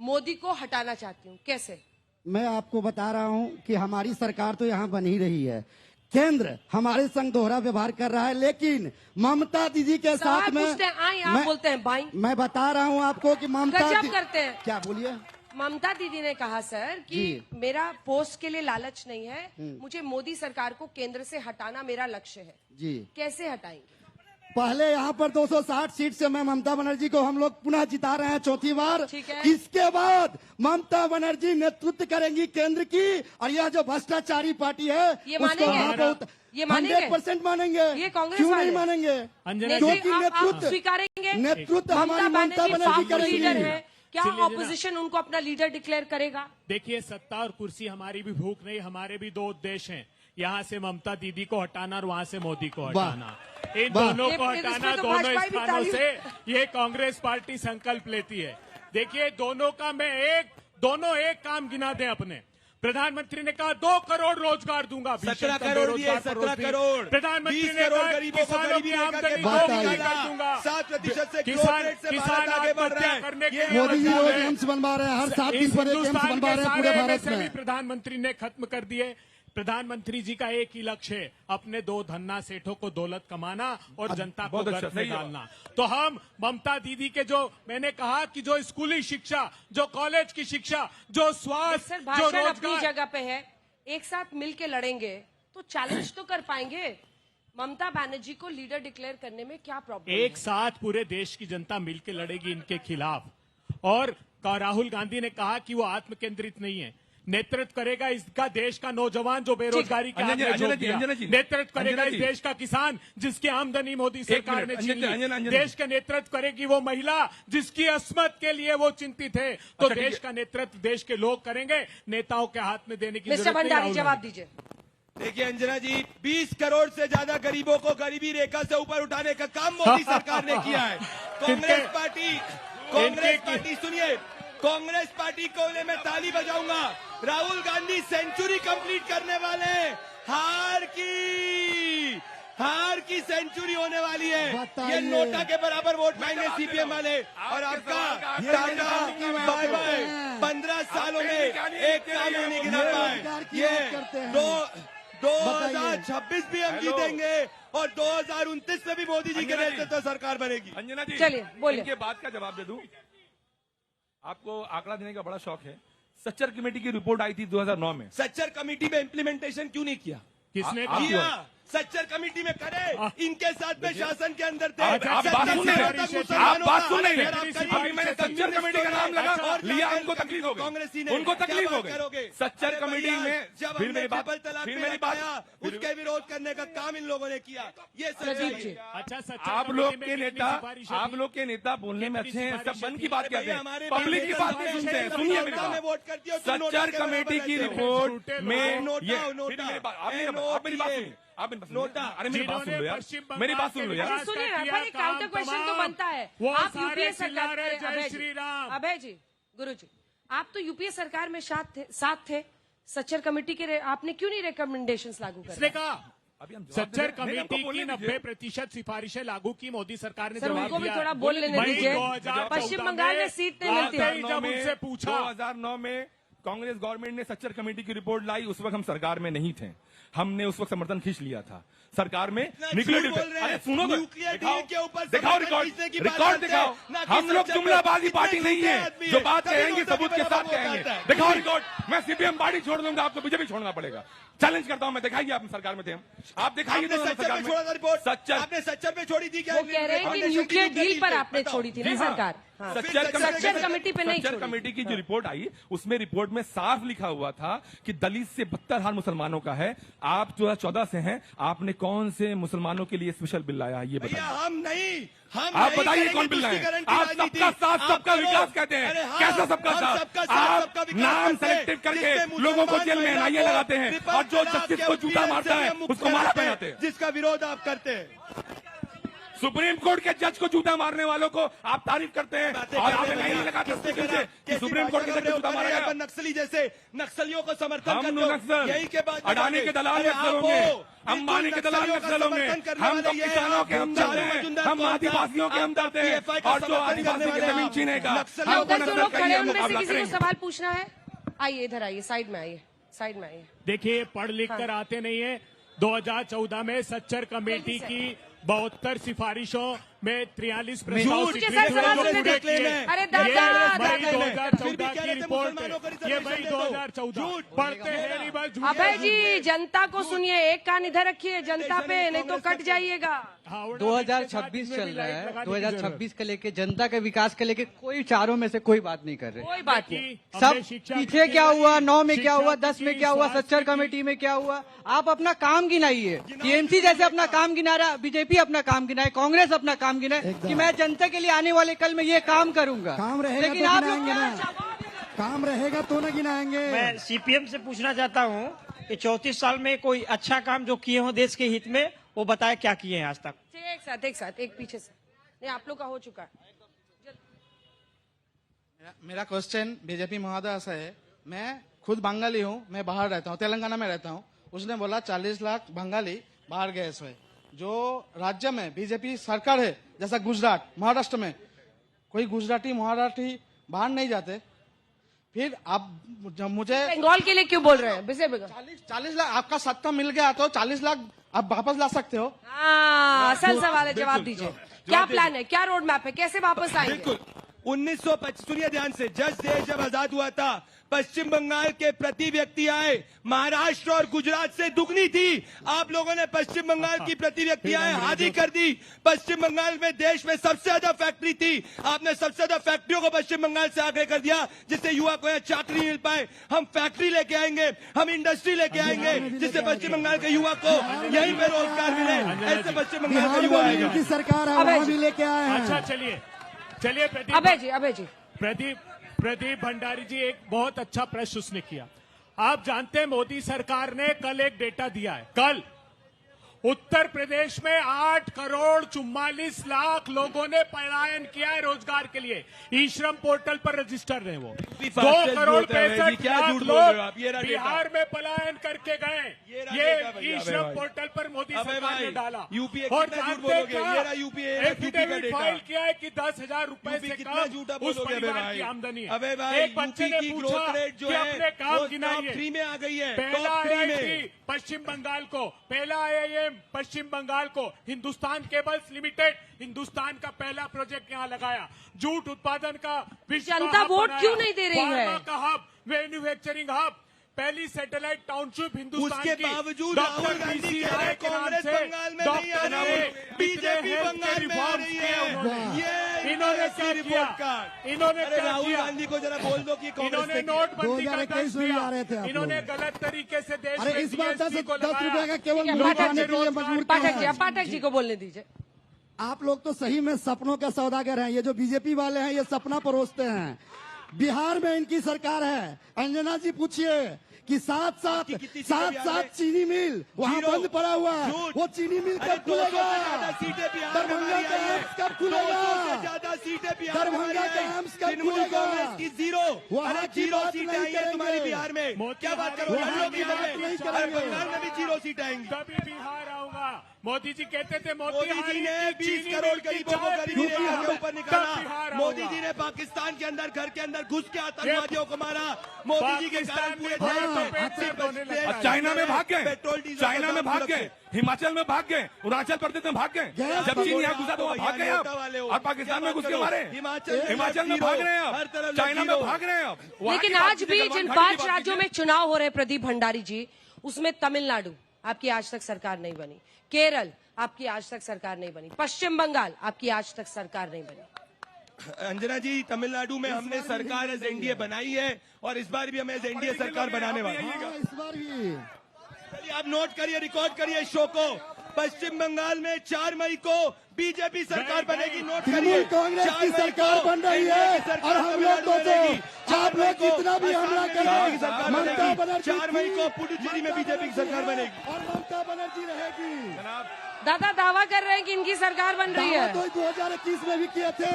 मोदी को हटाना चाहती हूँ। कैसे? मैं आपको बता रहा हूं कि हमारी सरकार तो यहाँ बन ही रही है। केंद्र हमारे संग दोहरा व्यवहार कर रहा है, लेकिन ममता दीदी के सवाल साथ में पूछते हैं आई, आप बोलते हैं बाई। मैं बता रहा हूं आपको कि ममता गजब करते हैं। क्या बोलिए? ममता दीदी ने कहा सर कि जी। मेरा पोस्ट के लिए लालच नहीं है, मुझे मोदी सरकार को केंद्र से हटाना मेरा लक्ष्य है। जी, कैसे हटाएंगे? पहले यहाँ पर 260 सीट से मैं ममता बनर्जी को हम लोग पुनः जिता रहे हैं 4थी बार। ठीक है। इसके बाद ममता बनर्जी नेतृत्व करेंगी केंद्र की, और यह जो भ्रष्टाचारी पार्टी है ये उसको मानेंगे? वहाँ पर ये मानेंगे? 100% मानेंगे। ये कांग्रेस क्यों वाले? नहीं मानेंगे? अंजना क्योंकि नहीं, आप नेतृत्व स्वीकारेंगे? नेतृत्व हमारी ममता बनर्जी पावरफुल लीडर करेंगी। है, क्या इसलिए जना- ऑपोजिशन उनको अपना लीडर डिक्लेयर करेगा? देखिए, सत्ता और कुर्सी हमारी भी भूख नहीं, हमारे भी 2 उद्देश्य हैं। यहाँ से ममता दीदी को हटाना और वहाँ से मोदी को वाह। हटाना। इन वाह। दोनों को इसमें हटाना तो दोनों भाजपा भी स्थानों ताली- से ये कांग्रेस पार्टी संकल्प लेती है। देखिए, दोनों का दोनों एक काम गिना दें अपने। प्रधानमंत्री ने कहा 2 करोड़ रोजगार दूंगा। 17 करोड़ दिए, 17 करोड़। प्रधानमंत्री 20 ने करोड़ कहा गरीबों को किसानों गरीबी की रेखा आमदनी के 2 बाहर गुना निकाला। कर दूंगा। 7% से किसान growth rate से किसान भारत आगे बढ़ रहा आत्महत्या है। करने के ये लिए मोदी जी मजबूर रोज है। एम्स बनवा रहे हैं, हर 7 दिन इस पर एक एम्स हिंदुस्तान बनवा के रहे हैं सारे पूरे भारत MSME में। प्रधानमंत्री ने खत्म कर दिए। प्रधानमंत्री जी का एक ही लक्ष्य है, अपने 2 धन्ना सेठों को दौलत कमाना और जनता को बहुत अच्छा, गर्भ में सही है। डालना। तो हम ममता दीदी के जो मैंने कहा कि जो स्कूली शिक्षा, जो कॉलेज की शिक्षा, जो स्वास्थ्य, सर जो भाषण अपनी रोजगार, जगह पे है, एक साथ मिलके लड़ेंगे तो चैलेंज तो कर पाएंगे। ममता बनर्जी को लीडर डिक्लेयर करने में क्या प्रॉब्लम एक साथ पूरे देश की जनता मिलकर लड़ेगी इनके खिलाफ। और राहुल गांधी ने कहा कि वो आत्म केंद्रित नहीं है, नेतृत्व करेगा इसका देश का नौजवान जो बेरोजगारी के आग में झोंक दिया। नेतृत्व करेगा इस देश का किसान जिसकी आमदनी मोदी सरकार ने छीन ली। देश का नेतृत्व करेगी वो महिला जिसकी अस्मत के लिए वो चिंतित है। तो देश का नेतृत्व देश के लोग करेंगे, नेताओं के हाथ में देने की मिस्टर जरूरत नहीं। भंडारी राहुल जवाब गांधी। दीजिए। देखिए अंजना जी, 20 करोड़ से ज्यादा गरीबों को गरीबी रेखा से ऊपर उठाने का काम मोदी सरकार ने किया है। कांग्रेस पार्टी सुनिए, कांग्रेस पार्टी को मैं ताली बजाऊंगा। राहुल गांधी सेंचुरी कंप्लीट करने वाले हैं। हार की सेंचुरी होने वाली है। बताइए। ये नोटा के बराबर वोट पाएंगे सीपीएम वाले। और आपका टाटा बाय बाय 15 सालों में एक काम ही नहीं गिना पाए। ये 2026 भी हम जीतेंगे और 2029 में भी मोदी जी के नेतृत्व सरकार बनेगी। अंजना जी, चलिए, बोलिए। इनके बात का जवाब दे दूं। आपको आंकड़ा देने का बड़ा शौक है। सच्चर कमेटी की रिपोर्ट आई थी 2009 में। सच्चर कमेटी में इम्प्लीमेंटेशन क्यों नहीं किया? किसने आप- किया। कहा? सच्चर कमेटी में करे, इनके साथ में शासन के अंदर थे। आप बात 70 सुन रहे सालों हैं। तक आप मुसलमानों बात का सुन रहे हाल हैं। खराब करिए। अभी मैंने सच्चर कमेटी का नाम लगा और लिया, क्या उनको तकलीफ हो गई। कांग्रेसी ने उनको क्या तकलीफ हो बात करोगे? गई। सच्चर अरे कमेटी भैया, में जब फिर हमने मेरी बात ट्रिपल तलाक फिर पे मेरी लगाया, बात उसके विरोध करने का काम इन लोगों ने किया। ये प्रदीप जी। सच्चाई है। अच्छा, सच्चर आप कमेटी लोग में के कितनी नेता सिफारिशें आप थी? लोग के नेता बोलने में अच्छे हैं, सब मन की बात अरे कहते भैया, हैं, हमारे पब्लिक की नेता बात नहीं साहब सुनते हैं। ने सुनिए मेरी नोटा में वोट कर दिया, बात। तुम नोटा सच्चर के बराबर कमेटी की रहते हो। रिपोर्ट में नोटा, ये नोटा, फिर मेरी बात आप मेरी बात सुनिए। आप मेरी बात सुनिए। नोटा। अरे मेरी बात सुन लो यार, पश्चिम बंगाल मेरी बात सुन लो के यार। विकास सुनिए का ना, किया भाई काउंटर काम क्वेश्चन तो तमाम। बनता है। वो आप सारे यूपीए चिल्ला सरकार रहे, में- जय अभय श्री जी, राम। अभय जी, गुरु जी, आप तो यूपीए सरकार में साथ थे। सच्चर कमेटी के आपने क्यों नहीं रिकमेंडेशंस लागू इसने करे? कहा अभी हम जवाब सच्चर दे रहे हैं। नहीं, हमको कमेटी बोलने की दीजिए। 90% सिफारिशें लागू की मोदी सरकार ने सर, जवाब उनको भी दिया। थोड़ा बोल लेने मई दीजिए। 2014 पश्चिम बंगाल में सीट नहीं मिलती। आते ही जब उनसे पूछा 2009 में कांग्रेस गवर्नमेंट ने सच्चर कमेटी की रिपोर्ट लाई, उस वक्त हम सरकार में नहीं थे। हमने उस वक्त समर्थन खींच लिया था। सरकार में झूठ बोल रहे हैं। अरे सुनो तो, न्यूक्लियर दिखाओ, डील के ऊपर दिखाओ समर्थन रिकॉर्ड, खींचने की बात रिकॉर्ड करते दिखाओ। हैं, ना कि हम लोग सच्चर जुमलाबाजी में पार्टी इतने नहीं झूठे है आदमी जो हैं। बात तभी कहेंगे नोटा सबूत के के साथ बराबर कहेंगे। होता है। दिखाओ रिकॉर्ड। मैं सीपीएम पार्टी छोड़ दूंगा, आपको मुझे भी छोड़ना पड़ेगा। चैलेंज करता हूं मैं, दिखाइए आप सरकार में थे हम। आप दिखाइए आपने तो सच्चर सरकार में छोड़ा था रिपोर्ट। सच्चर आपने सच्चर में छोड़ी थी क्या? वो कह रहे हैं कि न्यूक्लियर डील पर आपने छोड़ी थी ना जी हाँ। सरकार। स्ट्रक्चर कमेटी पे नहीं स्ट्रक्चर छोड़ी। कमेटी की जो रिपोर्ट आई उसमें रिपोर्ट में साफ लिखा हुआ था कि दलित से बदतर हाल मुसलमानों का है। आप 2014 से हैं, आपने कौन से मुसलमानों के लिए स्पेशल बिल लाया है ये भैया बताइए। हम नहीं, हम आप नहीं बताइए करेंगे कौन बिल लाए? तुष्टिकरण की आप राजनीति। सबका साथ आप सबका करो। विकास कहते हैं। अरे हाँ, कैसा सबका हम साथ? सबका साथ, आप सबका विकास नाम करते हैं, सेलेक्टिव करके जिसमें लोगों को जेल में मुसलमान एनआईए महिला लगाते को हैं विपक्ष और जो चला जस्टिस के को जूता पीएम मारता से है हम मुक्त उसको माला कराते हैं, पहनाते हैं। जिसका विरोध आप करते हैं। सुप्रीम कोर्ट के जज को जूता मारने वालों को आप तारीफ करते हैं और आप नहीं लगाते उसके पीछे कि सुप्रीम कोर्ट के जज को जूता मारा गया। नक्सली जैसे नक्सलियों को समर्थन हम करते हो, नक्सल, यही के बाद अडानी के दलाल अरे नक्सल आप होंगे, हो, अंबानी के दलाल नक्सलियों का नक्सल होंगे, समर्थन करने हम तो वाले ये किसानों के आप हमदर्द चारू हैं, मजुमदार हम कौन था? आदिवासियों के आप हमदर्द हैं PFI का और जो समर्थन करने आदिवासी की वाले जमीन आप छीनेगा नक्सलियों या हमको उधर जो नक्सल लोग खड़े करिए, हैं, उनमें से मुकाबला किसी को करेंगे। सवाल पूछना है? आइए इधर आइए, साइड में आइए, साइड में आइए। देखिए, पढ़ लिख कर आते नहीं है। 2014 में सच्चर कमेटी की 72 सिफारिशों में 43 प्रस्ताव झूठ, स्वीकृत सर, हुए सवाल जो सुनने पूरे दीजिए। किए। अरे ये दादा, मई दादा। 2014 कह की रहे थे रिपोर्ट मुसलमानों को है। ये मई रिजर्वेशन दे दो। 2014 झूठ, पढ़ते हैं नहीं बस झूठ। अभय जी, जनता को सुनिए, एक कान इधर रखिए जनता पे, नहीं तो कट जाइएगा। हावड़ा 2026 में चल भी रहा लाइट है। लगाने की जरूरत 2026 के लेके जनता के विकास के लेके कोई चारों में से कोई बात नहीं कर रहे। कोई बात नहीं। है। सब हमने शिक्षा पीछे की क्या की, हुआ, 9 में क्या शिक्षा हुआ, की 10 में की, क्या हुआ, स्वास्थ्य सच्चर की। कमेटी में क्या हुआ, आप अपना काम गिनाइए। टीएमसी जैसे अपना काम गिना रहा, बीजेपी अपना काम गिनाए, कांग्रेस अपना काम गिनाए कि मैं जनता के लिए आने वाले कल में ये काम करूंगा। काम रहेगा लेकिन तो आप गिनाएंगे लोग ना, काम रहेगा तो ना गिनाएंगे। मैं सीपीएम से पूछना चाहता हूँ कि 34 साल में कोई अच्छा काम जो किए हो देश के हित में वो बताए, क्या किए हैं आज तक? एक साथ, एक पीछे से। नहीं, आप लोग का हो चुका है। मेरा क्वेश्चन बीजेपी महोदय से है। मैं खुद बंगाली हूँ, मैं बाहर रहता हूँ, तेलंगाना में रहता हूँ। उसने बोला 40 लाख बंगाली बाहर गए इस जो राज्य में बीजेपी सरकार है, जैसा गुजरात, महाराष्ट्र में कोई गुजराती मराठी बाहर नहीं जाते। फिर आप जब मुझे बंगाल के लिए क्यों बोल रहे हैं? बिसे बंगाल। 40 लाख आपका सत्ता मिल गया तो 40 लाख आप वापस ला सकते हो। हाँ, असल सवाल है, जवाब बिल्कुल, दीजिए। जवाब क्या दीजिए। प्लान है, क्या रोड मैप है, कैसे वापस आएंगे? बिल्कुल 1925 सुनिए ध्यान से, जब देश जब आजाद हुआ था पश्चिम बंगाल के प्रति व्यक्ति आय महाराष्ट्र और गुजरात से दुगनी थी। आप लोगों ने पश्चिम बंगाल की प्रति व्यक्ति आय आधी कर दी। पश्चिम बंगाल में देश में सबसे ज्यादा फैक्ट्री थी, आपने सबसे ज्यादा फैक्ट्रियों को पश्चिम बंगाल से आगे कर दिया, जिससे युवा को यहाँ चाकरी मिल पाए। हम फैक्ट्री लेके आएंगे, हम इंडस्ट्री लेके आएंगे, जिससे पश्चिम बंगाल के युवा को यहीं पे रोजगार मिले। ऐसे पश्चिम बंगाल का बिहार युवा में आएगा। की सरकार है, अबे वहाँ जी। भी लेके आए हैं। अच्छा, चलिए अभय जी प्रदीप भंडारी जी, एक बहुत अच्छा प्रश्न उसने किया। आप जानते हैं मोदी सरकार ने कल एक डेटा दिया है। कल उत्तर प्रदेश में 8,44,00,000 लोगों ने पलायन किया है रोजगार के लिए। ई श्रम पोर्टल पर रजिस्टर हैं वो। 2,65,00,000 क्या झूठ बोल रहे हो आप? लोग ये रहा डेटा। बिहार में पलायन करके गए। ये रहा ये डेटा भैया, ई अबे श्रम भाई। पोर्टल पर मोदी अबे सरकार भाई, ने डाला। यूपी और कितना झूठ जानते बोलोगे? क्या? ये रहा यूपी, ये रहा यूपी का एफिडेविट डेटा। फाइल किया है कि 10,000 रुपए यूपी से कितना कम झूठा उस बोलोगे अबे परिवार भाई? की आमदनी है। अबे भाई, एक बच्चे यूपी ने की पूछा ग्रोथ रेट जो कि है अपने काम वो गिनाइए। टॉप 3 में आ गई है। पहला टॉप 3 में। IIT पश्चिम बंगाल को, पहला IIM पश्चिम बंगाल को, हिंदुस्तान केबल्स लिमिटेड हिंदुस्तान का पहला प्रोजेक्ट यहाँ लगाया। जूट उत्पादन का विश्व का जनता हब वोट बनाया। क्यों नहीं दे रही है? फार्मा का हब, मैन्युफैक्चरिंग हब, पहली सैटेलाइट टाउनशिप हिंदुस्तान उसके की। बावजूद डॉक्टर राहुल गांधी BC कह रहे राय के नाम कांग्रेस से बंगाल में नहीं आ डॉक्टर रही है, ने बीजेपी इतने बंगाल हेल्थ में के आ रिफॉर्म्स रही किए है। उन्होंने। ये इन्होंने क्या रिपोर्ट किया? कार्ड। इन्होंने अरे क्या राहुल किया? गांधी को जरा बोल दो कि कांग्रेस इन्होंने ने किया। नोटबंदी का 2021 में भी आ रहे थे आप लोग। इन्होंने गलत तरीके से देश अरे में इस बार GST को 10 लगाया। रुपए का केवल ठीक है, नोट पाठक आने के लिए मजबूर क्यों पाठक जी, है? अब पाठक जी को बोलने दीजिए। आप लोग तो सही में सपनों के सौदागर हैं। ये जो बीजेपी वाले हैं ये सपना परोसते हैं। बिहार में इनकी सरकार है। अंजना जी पूछिए कि सात चीनी मिल वहाँ जीरो। बंद पड़ा हुआ है। झूठ। वो चीनी मिल अरे कब खुलेगा? 200 से ज्यादा सीटें बिहार में दरभंगा हमारी का आई हैं। एम्स कब खुलेगा? 200 से ज्यादा सीटें बिहार में दरभंगा हमारी का आई। एम्स कब तृणमूल खुलेगा? कांग्रेस की 0। वहाँ अरे की 0 बात सीटें नहीं आई हैं तुम्हारे करेंगे। बिहार में। मोती क्या बात करो? वहाँ लड़ लो की बिहार बात में। नहीं अरे करेंगे। बंगाल में भी 0 सीट आएंगी। तभी बिहार आऊंगा। मोदी जी कहते थे मोदी जी मोतिहारी ने की 20 चीनी करोड़ मिल की गरीबों को चाय गरीबी पीऊंगा, रेखा के ऊपर तब निकाला। बिहार मोदी आऊंगा। जी ने पाकिस्तान के अंदर घर के अंदर घुस के आतंकवादियों को मारा। मोदी जी के कारण पूरे पाकिस्तान देश में में पेट से धोने लगा। और चाइना में भाग गए, पेट्रोल डीजल चाइना का में दाम भाग सुरक्षित। गए, हिमाचल में भाग गए, अरुणाचल प्रदेश में भाग गए। गैस जब चीन यहाँ तो घुसा तो वहाँ भाग गए आप। और पाकिस्तान में घुस के मारे। हिमाचल में भाग रहे हैं हर आप, तरफ चाइना में भाग रहे हैं आप। वहाँ लेकिन की बात आज कीजिए, भी सलमान जिन खान की 5 बात राज्यों में कीजिए। चुनाव हो रहे हैं प्रदीप भंडारी जी, उसमें तमिलनाडु आपकी आज तक सरकार नहीं बनी, केरल आपकी आज तक सरकार नहीं बनी, पश्चिम बंगाल आपकी आज तक सरकार नहीं बनी। अंजना जी, तमिलनाडु में हमने सरकार एज एनडीए बनाई है और इस बार भी हम एज एनडीए सरकार बनाने वाले हैं। हाँ, इस बार भी चलिए आप नोट करिए, रिकॉर्ड करिए इस शो को। पश्चिम बंगाल में 4 मई को बीजेपी सरकार बनेगी। नोट करिए, तृणमूल कांग्रेस की सरकार बन रही है और हम लोग तो आप लोग कितना भी हमला करें, ममता बनर्जी 4 मई को पुडुचेरी में बीजेपी की सरकार बनेगी और ममता बनर्जी रहेगी। दादा दावा कर रहे हैं कि इनकी सरकार बन रही है। दावा तो 2021 में भी किए थे,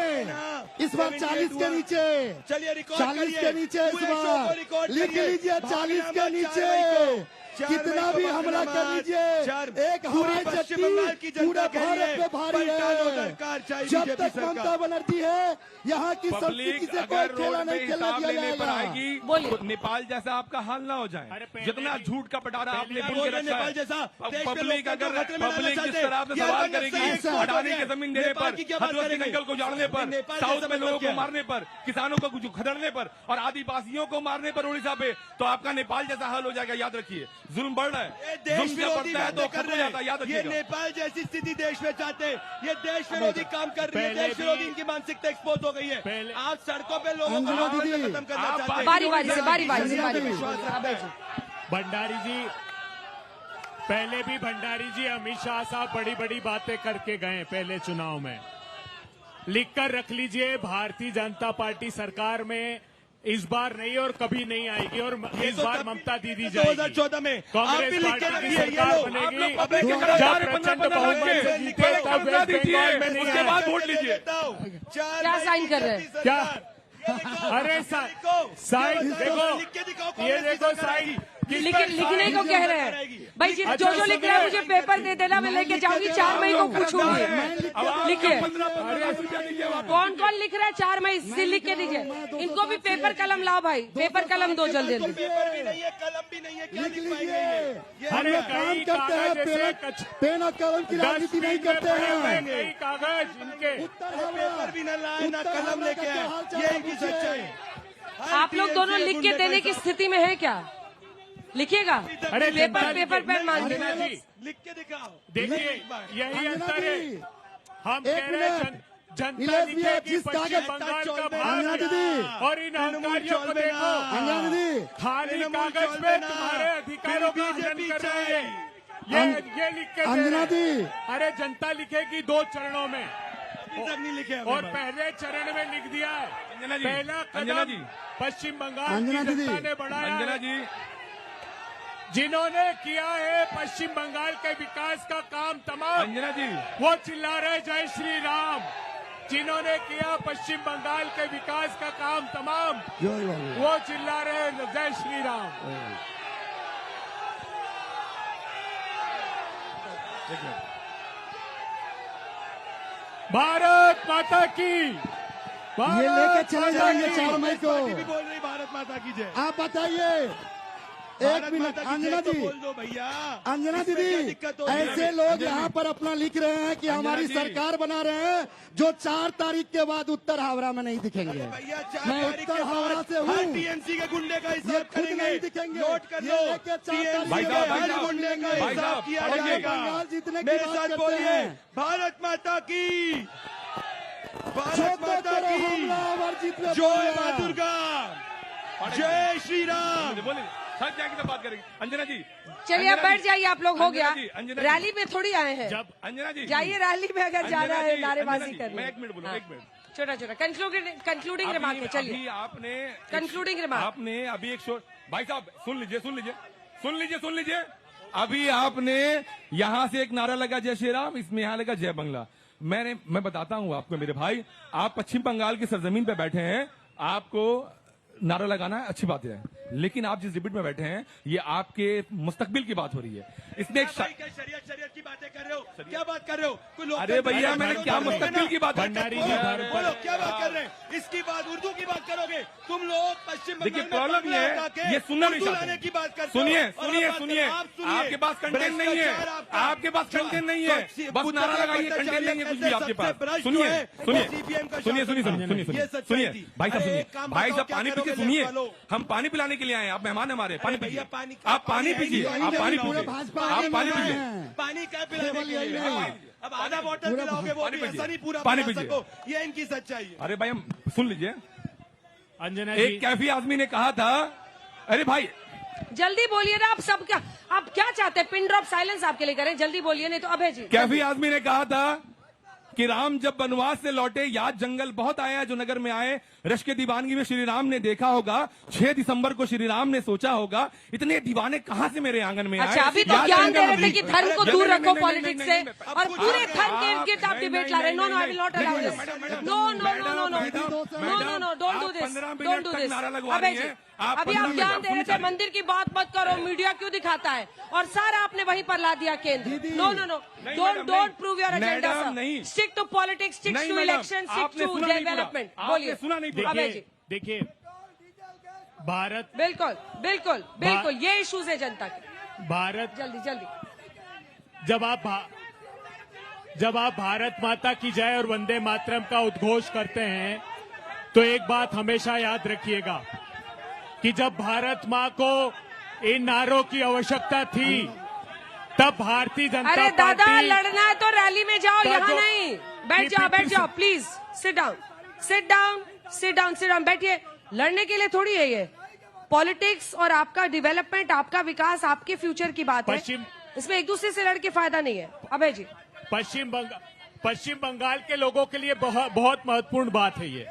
इस बार 40 के नीचे। चलिए रिकॉर्ड 40 के नीचे इस बार लिख लीजिए, 40 के नीचे कितना भी हमला कर लीजिए, एक हवाई चक्की पूरे भारत में भारी है। जब तक ममता बनर्जी है, यहाँ की संस्कृति से कोई खेला नहीं खेला दिया जाएगा। तो नेपाल जैसा आपका हाल ना हो जाए। जितना झूठ का पटारा आपने बुन के रखा नेपाल है, जैसा पब्लिक अगर पब्लिक जिस तरह से सवाल करेगी, अडानी की जमीन देने पर, हथरस के जंगल को उजाड़ने पर, साउथ में लोगों को मारने पर, किसानों को कुछ खदेड़ने पर और आदिवासियों को मारने पर उड़ीसा पे, तो आपका नेपाल जैसा हाल हो जाएगा। याद रखिए, जुल्म बढ़ रहा है, जुल्म जब बढ़ता है तो खत्म हो जाता है। याद ये रखिएगा। नेपाल जैसी स्थिति देश में चाहते हैं, ये देश विरोधी काम कर रही है, देश विरोधी इनकी मानसिकता एक्सपोज हो गई है। आप सड़कों पे लोगों को खत्म करना चाहते हैं। बारी बारी से बारी बारी से भंडारी जी, पहले भी भंडारी जी अमित शाह साहब बड़ी बड़ी बातें करके गए पहले चुनाव में। लिखकर रख लीजिए, भारतीय जनता पार्टी सरकार में इस बार नहीं और कभी नहीं आएगी और इस बार ममता दीदी जाएगी। 2014 में कांग्रेस पार्टी की सरकार बनेगी। जब प्रचंड बहुमत से जीते तब वेस्ट बंगाल में नहीं उसके बाद आए। वोट लीजिए। क्या साइन कर रहे हैं? क्या? अरे साइन देखो, ये देखो साइन लिखने को कह रहे हैं भाई जी। जो जो लिख रहा है मुझे पेपर दे देना, मैं लेके जाऊंगी, 4 मई को पूछूंगी। लिखिए कौन कौन लिख रहा है 4 मई से, लिख के दीजिए। इनको भी पेपर कलम लाओ भाई, पेपर कलम दो जल्दी जल्दी। पेपर भी नहीं है, कलम भी नहीं है, क्या लिख लिख पाएंगे लीजिए। अरे हम काम कई करते हैं, कागज पेन और कलम की राजनीति नहीं करते हैं। कई कागज इनके पेपर भी न लाए ना कलम लेके आए, ये इनकी सच्चाई है। आप लोग दोनों लिख के देने की स्थिति में है क्या? लिखिएगा। अरे पेपर पेन मांगिए। लिख के दिखाओ। देखिए यही अंतर है। हम एक कह रहे हैं मिनट। जनता नीलेश लिखेगी भैया, जिस पश्चिम कागज- बंगाल का अंजना भाग दीदी। और इन अहंकारियों को देखो, अंजना दीदी, खाली कागज पे तुम्हारे अधिकारों का हनन कर रहे हैं। ये लिख के दे अंजना रहे हैं। दी, अरे जनता लिखेगी 2 चरणों में नहीं लिखे और पहले चरण में लिख दिया है। अंजना जी, पहला अंजना कदम जी, पश्चिम बंगाल अंजना की दीदी, जनता ने बढ़ाया अंजना है। जी, जिन्होंने किया है पश्चिम बंगाल के विकास का काम तमाम, अंजना जी, वो चिल्ला रहे जय श्री राम। जिन्होंने किया पश्चिम बंगाल के विकास का काम तमाम, जोर बाबू। वो चिल्ला रहे जय श्री राम। भारत माता की। ये लेके चले जाएंगे 4 मई को। पार्टी भी बोल रही भारत माता की जय। आप बताइए, एक भारत मिनट माता की अंजना जय तो जी, बोल दो भैया। अंजना इसमें क्या दीदी, दिक्कत हो रही है? ऐसे लोग यहाँ पर अपना लिख रहे हैं कि हमारी जी। सरकार बना रहे हैं, जो 4 तारीख के बाद उत्तर हावड़ा में नहीं दिखेंगे। भैया 4 मैं तारीख उत्तर के हावड़ा बाद से हूँ। हर टीएमसी के गुंडे का ये हिसाब खुद करेंगे। नहीं दिखेंगे। नोट कर ये लो, लेके 4 टीएमसी भाई के साहब, भाई हर साहब, गुंडे का भाई हिसाब साहब, किया पढ़िए। जाएगा। बंगाल जीतने की मेरे बात साथ करते बोलिए, हैं। भारत माता की, जो भारत तो माता तेरे की, हमलावर जीत में जय बोलेगा। मां दुर्गा, जय श्री राम। बोलिए, सच जाएगी तो बात करेंगे। अंजना जी, चलिए अब बैठ जाइए आप लोग, हो गया। अंजना जी, अंजना जी। रैली में थोड़ी आए हैं, जब अंजना जी, जाइए रैली में अगर जाना अंजना है जी, नारेबाजी अंजना जी, करनी। मैं 1 मिनट बोलूँ, 1 मिनट। छोटा छोटा कंक्लूडिंग रिमार्क है। चलिए अभी आपने Concluding remark। आपने अभी एक शोर, भाई साहब सुन लीजिए, सुन लीजिए, सुन लीजिए, सुन लीजिए। अभी आपने यहां से एक नारा लगा जय श्री राम, इसमें यहां लगा जय बंगला। मैं बताता हूं आपको मेरे भाई, आप पश्चिम बंगाल की सरजमीन पे बैठे हैं, आपको नारा लगाना है, अच्छी बात है, लेकिन आप जिस डिबेट में बैठे हैं ये आपके मुस्तकबिल की बात हो रही है। इसमें एक भाई क्या शरीयत की बातें कर रहे हो? क्या बात कर रहे हो? कोई लोग अरे भैया मैंने क्या मुस्तकबिल की बात भंडारी जी, बोलो क्या बात कर रहे हैं? इसकी बात उर्दू की बात करोगे तुम लोग? पश्चिम बंगाल देखिए में प्रॉब्लम बांग्ला ये हटा के है, ये सुनना नहीं उर्दू चाहते। लाने की बात करते हो। सुनिए, और सुनिए, बात सुनिए, करो, आप सुनिए। आपके पास कंटेंट नहीं है, भ्रष्टाचार आपका। आपके पास कंटेंट नहीं है, बस नारा लगाइए, कंटेंट नहीं है कुछ भी आपके पास। सुनिए, सुनिए, सुनिए, सुनिए, सुनिए, सुनिए, भाई साहब सुनिए, भाई साहब पानी पीजिए, सुनिए, हम पानी पिलाने के लिए आए हैं, आप मेहमान हमारे, पानी पीजिए, भैया पानी आप पानी पीजिए, आप पानी पूरे पीजिए, भाजपा आप आगे पानी बढ़ रहे पीजिए। हैं। पानी क्या पिलाने केवल के यही लिए? नहीं, अब आधा बॉटल पिलाओगे वो पानी भी पीजिए। ऐसा नहीं पूरा पानी पिला पीजिए। सको, ये इनकी सच्चाई है। अरे भाई हम सुन लीजिए, अंजना एक जी, कैफी आदमी ने कहा था, अरे भाई जल्दी बोलिए ना, आप सब क्या, आप क्या चाहते हैं? पिन ड्रॉप साइलेंस आपके लिए करें, जल्दी बोलिए, नहीं तो अभय जी। कैफी आदमी ने कहा था कि राम जब वनवास से लौटे, याद जंगल बहुत आया जो नगर में आए, रश के दीवानगी में श्री राम ने देखा होगा, 6 दिसंबर को श्री राम ने सोचा होगा, इतने दीवाने कहाँ से मेरे आंगन में आए। अच्छा, अभी तो याद ज्ञान जंगल दे रहे थे में- कि धर्म को नहीं, दूर नहीं, रखो नहीं, पॉलिटिक्स नहीं, से, नहीं, नहीं, और नहीं, पूरे नहीं, धर्म के इर्द गिर्द आप नहीं, डिबेट नहीं, ला रहे हैं। नो नहीं, no, I will not allow नहीं, this. Madam, madam, no no no no no madam, no no, don't do आप दिस, 15 मिनट डोंट डू तक दिस। नारा लगवा अभय रही जी, हैं। आप अभी 15 आप मिनट ज्ञान तक दे रहे थे, सुनिए। मंदिर की बात मत करो, मीडिया क्यों दिखाता है, और सारा आपने वहीं पर ला दिया केंद्र। नो नो नो, नहीं, डोंट मैडम, डोंट नहीं। Prove your agenda madam, sir. नहीं। स्टिक टू पॉलिटिक्स, स्टिक नहीं, टू मैडम, इलेक्शन, स्टिक आपने टू सुना नहीं पूरा। डेवलपमेंट। आपने बोलिए, सुना नहीं पूरा। अभय जी। देखिए भारत बिल्कुल बिल्कुल बिल्कुल, ये इश्यूज है जनता के। भारत जल्दी जल्दी। जब आप भारत माता की जय और वंदे मातरम का उद्घोष करते हैं तो एक बात हमेशा याद रखिएगा कि जब भारत माँ को इन नारों की आवश्यकता थी तब भारतीय जनता अरे दादा, पार्टी लड़ना है तो रैली में जाओ, का यहाँ जो- नहीं। बैठ जाओ, बैठ जाओ, please sit down, sit down, sit down, sit down, बैठिए। लड़ने के लिए थोड़ी है ये पॉलिटिक्स, और आपका डेवलपमेंट, आपका विकास, आपके फ्यूचर की बात है। इसमें एक दूसरे से लड़के फायदा नहीं है। अभय जी, पश्चिम बंगाल के लोगों के लिए बहुत महत्वपूर्ण बात है ये।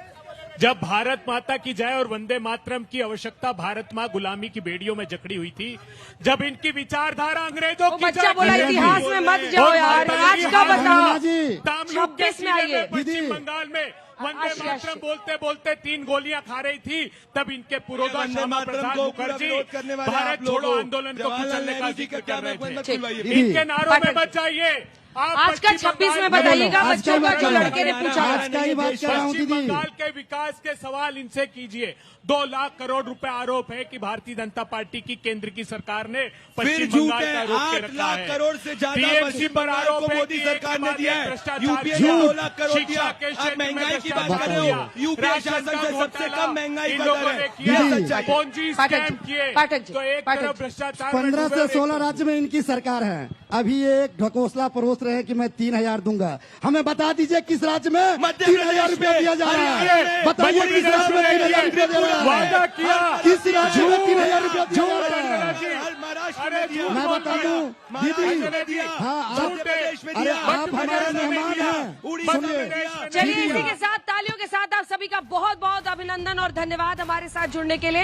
जब भारत माता की जय और वंदे मातरम की आवश्यकता भारत माँ गुलामी की बेड़ियों में जकड़ी हुई थी, जब इनकी विचारधारा अंग्रेजों वो की बच्चा जय बोला की इतिहास में मत जाओ और यार, माता आज जी, का बताओ। अंजना जी, तमिलनाडु के 26 में जिले आइए। पश्चिम दीदी। बंगाल में वंदे आशी, मातरम आशी। बोलते बोलते 3 गोलियां खा रही थी, तब इनके पुरोधा वंदे श्यामा मातरम प्रसाद को पूरा मुखर्जी विरोध करने वाले भारत आप लोगों छोड़ो को आंदोलन को जवाहरलाल कुचलने का नेहरू जी जिक्र का क्या कर रहे मैं थे। खुलवाइए। दीदी। इनके नारों में पाठक मत जाइए। आप आज का पश्चिम 26 में बंगाल बताइएगा आज बच्चों का का, जो बताइए। लड़के ने पूछा। आज का ही बात कर रहा हूँ पश्चिम दीदी। बंगाल के विकास के सवाल इनसे कीजिए। 2 लाख करोड़ रुपए आरोप है कि भारतीय जनता पार्टी की केंद्र की सरकार ने फिर पश्चिम झूठ बंगाल है, का रोक के 8 रखा लाख है। करोड़ से ज्यादा TMC पश्चिम पर बंगाल आरोप को है मोदी कि सरकार एक ने के दिया बाद है। एक भ्रष्टाचार यूपीए किया। ने 2 लाख करोड़ शिक्षा दिया। के आप क्षेत्र में महंगाई की बात भ्रष्टाचार कर रहे किया। हो, यूपीए राशन शासन का से सबसे घोटाला कम महंगाई इन का लोगों दर ने है। किया। ये सच्चाई है। पोंजी पाठक स्कैम जी, किए पाठक जी, तो एक पाठक तरफ जी। भ्रष्टाचार में 15 डूबे से हुए 16 राज्य में इनकी सरकार है। अभी ये एक ढकोसला परोस रहे हैं कि मैं 3000 दूंगा। हमें बता दीजिए किस राज्य में मध्य 3000 प्रदेश रुपया में, दिया जा रहा हरियाणा है? में, बताइए मध्य किस राज्य में प्रदेश में 3000 रुपया दे रहा है? वादा किया। किस राज्य में 3000 रुपया दिया जा रहा अंजना है? जी, हर महाराष्ट्र अरे में दिया। मैं बता दूं महाराष्ट्र दीदी, में दिया। हाँ, आप- मध्य प्रदेश में अरे दिया। आप हमारे मेहमान हैं। उड़ीसा में सुनिए, दिया। चलिए, दीदी। इसी के साथ तालियों के साथ आप सभी का बहुत बहुत अभिनंदन और धन्यवाद हमारे साथ जुड़ने के लिए।